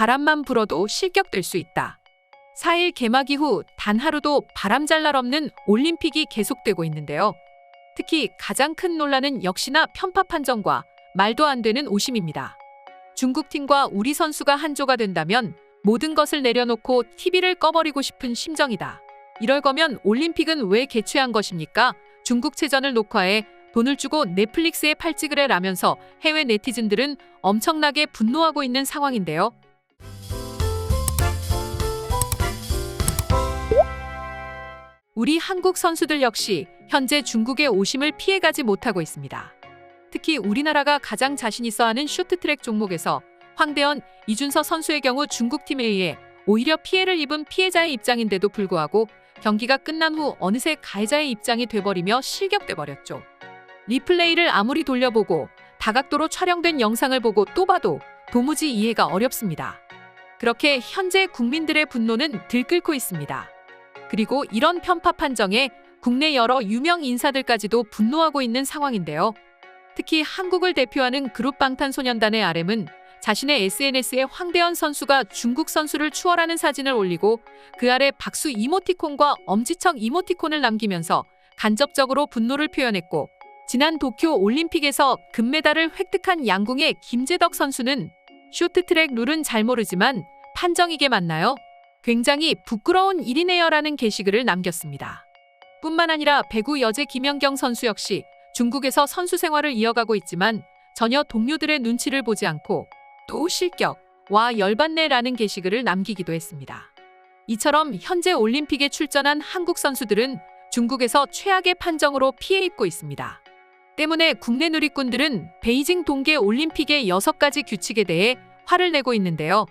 바람만 불어도 실격될 수 있다. 4일 개막 이후 단 하루도 바람잘 날 없는 올림픽이 계속되고 있는데요. 특히 가장 큰 논란은 역시나 편파 판정과 말도 안 되는 오심입니다. 중국팀과 우리 선수가 한조가 된다면 모든 것을 내려놓고 TV를 꺼버리고 싶은 심정이다. 이럴 거면 올림픽은 왜 개최한 것입니까? 중국체전을 녹화해 돈을 주고 넷플릭스에 팔찌 그래 라면서 해외 네티즌들은 엄청나게 분노하고 있는 상황인데요. 우리 한국 선수들 역시 현재 중국의 오심을 피해가지 못하고 있습니다. 특히 우리나라가 가장 자신 있어 하는 쇼트트랙 종목에서 황대현, 이준서 선수의 경우 중국팀에 의해 오히려 피해를 입은 피해자의 입장인데도 불구하고 경기가 끝난 후 어느새 가해자의 입장이 돼버리며 실격돼 버렸죠. 리플레이를 아무리 돌려보고 다각도로 촬영된 영상을 보고 또 봐도 도무지 이해가 어렵습니다. 그렇게 현재 국민들의 분노는 들끓고 있습니다. 그리고 이런 편파 판정에 국내 여러 유명 인사들까지도 분노하고 있는 상황인데요. 특히 한국을 대표하는 그룹 방탄소년단의 RM은 자신의 SNS에 황대현 선수가 중국 선수를 추월하는 사진을 올리고 그 아래 박수 이모티콘과 엄지척 이모티콘을 남기면서 간접적으로 분노를 표현했고, 지난 도쿄 올림픽에서 금메달을 획득한 양궁의 김재덕 선수는 쇼트트랙 룰은 잘 모르지만 판정 이게 맞나요? 굉장히 부끄러운 일이네요라는 게시글을 남겼습니다. 뿐만 아니라 배구 여제 김연경 선수 역시 중국에서 선수 생활을 이어가고 있지만 전혀 동료들의 눈치를 보지 않고 또 실격, 와 열받네라는 게시글을 남기기도 했습니다. 이처럼 현재 올림픽에 출전한 한국 선수들은 중국에서 최악의 판정으로 피해 입고 있습니다. 때문에 국내 누리꾼들은 베이징 동계 올림픽의 6가지 규칙에 대해 화를 내고 있는데요.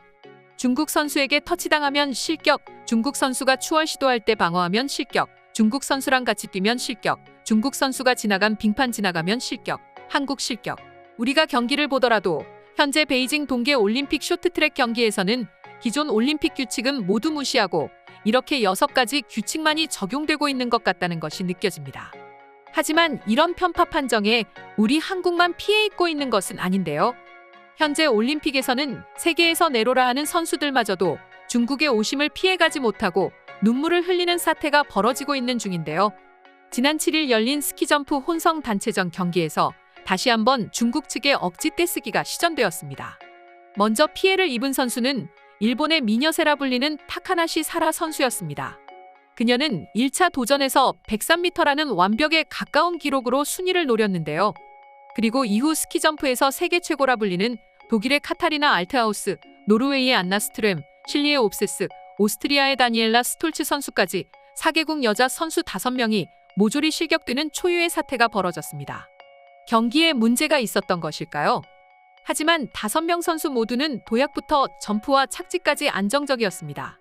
중국 선수에게 터치당하면 실격, 중국 선수가 추월 시도할 때 방어하면 실격, 중국 선수랑 같이 뛰면 실격, 중국 선수가 지나간 빙판 지나가면 실격, 한국 실격. 우리가 경기를 보더라도 현재 베이징 동계 올림픽 쇼트트랙 경기에서는 기존 올림픽 규칙은 모두 무시하고 이렇게 6가지 규칙만이 적용되고 있는 것 같다는 것이 느껴집니다. 하지만 이런 편파 판정에 우리 한국만 피해 입고 있는 것은 아닌데요. 현재 올림픽에서는 세계에서 내로라 하는 선수들마저도 중국의 오심을 피해가지 못하고 눈물을 흘리는 사태가 벌어지고 있는 중인데요. 지난 7일 열린 스키점프 혼성 단체전 경기에서 다시 한번 중국 측의 억지 떼쓰기가 시전되었습니다. 먼저 피해를 입은 선수는 일본의 미녀세라 불리는 타카나시 사라 선수였습니다. 그녀는 1차 도전에서 103m라는 완벽에 가까운 기록으로 순위를 노렸는데요. 그리고 이후 스키점프에서 세계 최고라 불리는 독일의 카타리나 알트하우스, 노르웨이의 안나 스트렘, 실리의 옵세스, 오스트리아의 다니엘라 스톨츠 선수까지 4개국 여자 선수 5명이 모조리 실격되는 초유의 사태가 벌어졌습니다. 경기에 문제가 있었던 것일까요? 하지만 5명 선수 모두는 도약부터 점프와 착지까지 안정적이었습니다.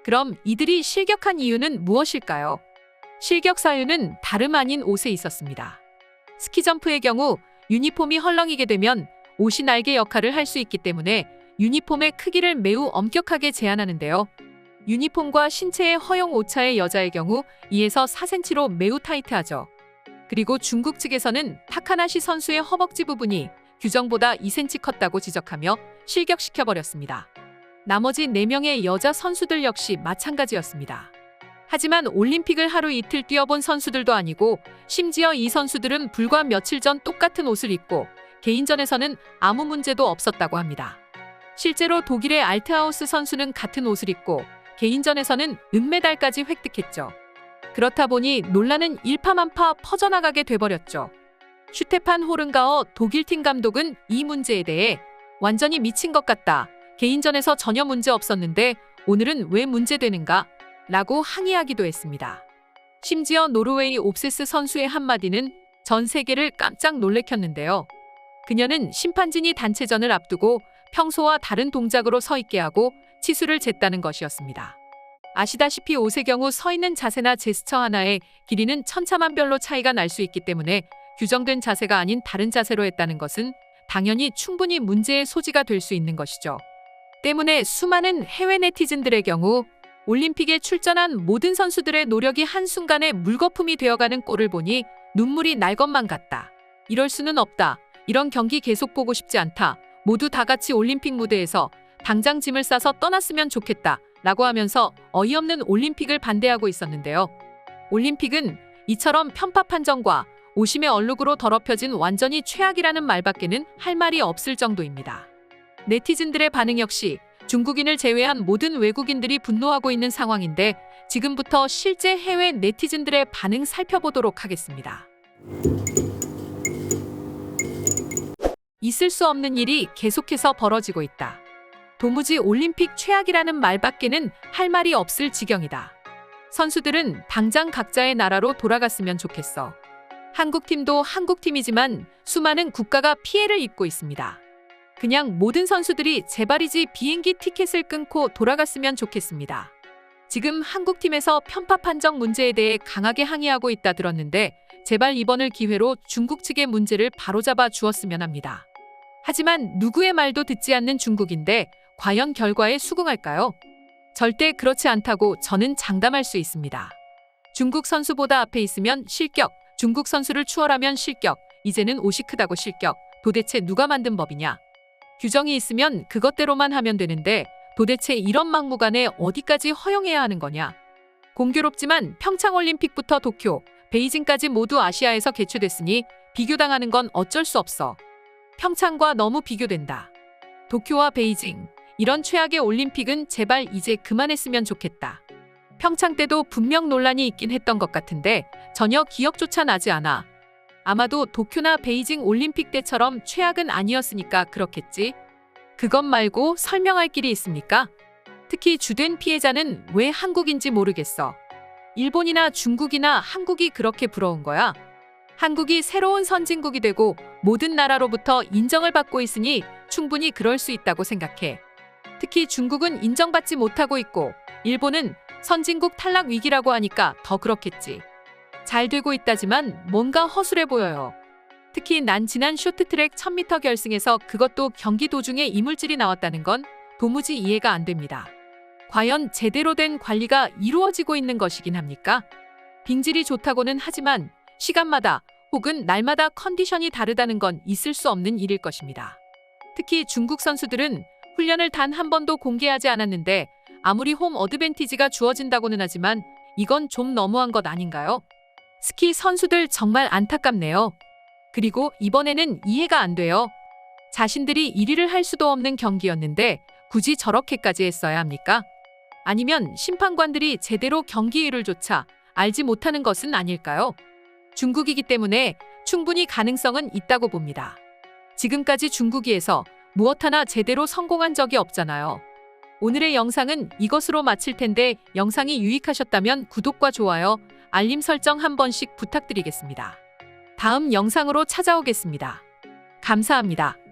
그럼 이들이 실격한 이유는 무엇일까요? 실격 사유는 다름 아닌 옷에 있었습니다. 스키점프의 경우 유니폼이 헐렁이게 되면 옷이 날개 역할을 할 수 있기 때문에 유니폼의 크기를 매우 엄격하게 제한하는데요. 유니폼과 신체의 허용 오차의 여자의 경우 2에서 4cm로 매우 타이트하죠. 그리고 중국 측에서는 타카나시 선수의 허벅지 부분이 규정보다 2cm 컸다고 지적하며 실격시켜버렸습니다. 나머지 4명의 여자 선수들 역시 마찬가지였습니다. 하지만 올림픽을 하루 이틀 뛰어본 선수들도 아니고 심지어 이 선수들은 불과 며칠 전 똑같은 옷을 입고 개인전에서는 아무 문제도 없었다고 합니다. 실제로 독일의 알트하우스 선수는 같은 옷을 입고 개인전에서는 은메달까지 획득했죠. 그렇다 보니 논란은 일파만파 퍼져나가게 돼버렸죠. 슈테판 호른가어 독일팀 감독은 이 문제에 대해 완전히 미친 것 같다. 개인전에서 전혀 문제 없었는데 오늘은 왜 문제되는가? 라고 항의하기도 했습니다. 심지어 노르웨이 옵세스 선수의 한마디는 전 세계를 깜짝 놀래켰는데요. 그녀는 심판진이 단체전을 앞두고 평소와 다른 동작으로 서 있게 하고 치수를 쟀다는 것이었습니다. 아시다시피 옷의 경우 서 있는 자세나 제스처 하나의 길이는 천차만별로 차이가 날 수 있기 때문에 규정된 자세가 아닌 다른 자세로 했다는 것은 당연히 충분히 문제의 소지가 될 수 있는 것이죠. 때문에 수많은 해외 네티즌들의 경우 올림픽에 출전한 모든 선수들의 노력이 한순간에 물거품이 되어가는 꼴을 보니 눈물이 날 것만 같다. 이럴 수는 없다. 이런 경기 계속 보고 싶지 않다. 모두 다 같이 올림픽 무대에서 당장 짐을 싸서 떠났으면 좋겠다 라고 하면서 어이없는 올림픽을 반대하고 있었는데요. 올림픽은 이처럼 편파 판정과 오심의 얼룩으로 더럽혀진 완전히 최악이라는 말밖에는 할 말이 없을 정도입니다. 네티즌들의 반응 역시 중국인을 제외한 모든 외국인들이 분노하고 있는 상황인데 지금부터 실제 해외 네티즌들의 반응 살펴보도록 하겠습니다. 있을 수 없는 일이 계속해서 벌어지고 있다. 도무지 올림픽 최악이라는 말밖에는 할 말이 없을 지경이다. 선수들은 당장 각자의 나라로 돌아갔으면 좋겠어. 한국팀도 한국팀이지만 수많은 국가가 피해를 입고 있습니다. 그냥 모든 선수들이 제발이지 비행기 티켓을 끊고 돌아갔으면 좋겠습니다. 지금 한국팀에서 편파 판정 문제에 대해 강하게 항의하고 있다 들었는데 제발 이번을 기회로 중국 측의 문제를 바로잡아 주었으면 합니다. 하지만 누구의 말도 듣지 않는 중국인데 과연 결과에 수긍할까요? 절대 그렇지 않다고 저는 장담할 수 있습니다. 중국 선수보다 앞에 있으면 실격, 중국 선수를 추월하면 실격, 이제는 옷이 크다고 실격, 도대체 누가 만든 법이냐? 규정이 있으면 그것대로만 하면 되는데 도대체 이런 막무가내 어디까지 허용해야 하는 거냐? 공교롭지만 평창올림픽부터 도쿄, 베이징까지 모두 아시아에서 개최됐으니 비교당하는 건 어쩔 수 없어. 평창과 너무 비교된다. 도쿄와 베이징, 이런 최악의 올림픽은 제발 이제 그만했으면 좋겠다. 평창 때도 분명 논란이 있긴 했던 것 같은데 전혀 기억조차 나지 않아. 아마도 도쿄나 베이징 올림픽 때처럼 최악은 아니었으니까 그렇겠지. 그것 말고 설명할 길이 있습니까? 특히 주된 피해자는 왜 한국인지 모르겠어. 일본이나 중국이나 한국이 그렇게 부러운 거야? 한국이 새로운 선진국이 되고 모든 나라로부터 인정을 받고 있으니 충분히 그럴 수 있다고 생각해. 특히 중국은 인정받지 못하고 있고 일본은 선진국 탈락 위기라고 하니까 더 그렇겠지. 잘 되고 있다지만 뭔가 허술해 보여요. 특히 난 지난 쇼트트랙 1000m 결승에서 그것도 경기 도중에 이물질이 나왔다는 건 도무지 이해가 안 됩니다. 과연 제대로 된 관리가 이루어지고 있는 것이긴 합니까? 빙질이 좋다고는 하지만 시간마다 혹은 날마다 컨디션이 다르다는 건 있을 수 없는 일일 것입니다. 특히 중국 선수들은 훈련을 단 한 번도 공개하지 않았는데 아무리 홈 어드밴티지가 주어진다고는 하지만 이건 좀 너무한 것 아닌가요? 스키 선수들 정말 안타깝네요. 그리고 이번에는 이해가 안 돼요. 자신들이 1위를 할 수도 없는 경기였는데 굳이 저렇게까지 했어야 합니까? 아니면 심판관들이 제대로 경기율을 조차 알지 못하는 것은 아닐까요? 중국이기 때문에 충분히 가능성은 있다고 봅니다. 지금까지 중국이에서 무엇 하나 제대로 성공한 적이 없잖아요. 오늘의 영상은 이것으로 마칠 텐데 영상이 유익하셨다면 구독과 좋아요, 알림 설정 한 번씩 부탁드리겠습니다. 다음 영상으로 찾아오겠습니다. 감사합니다.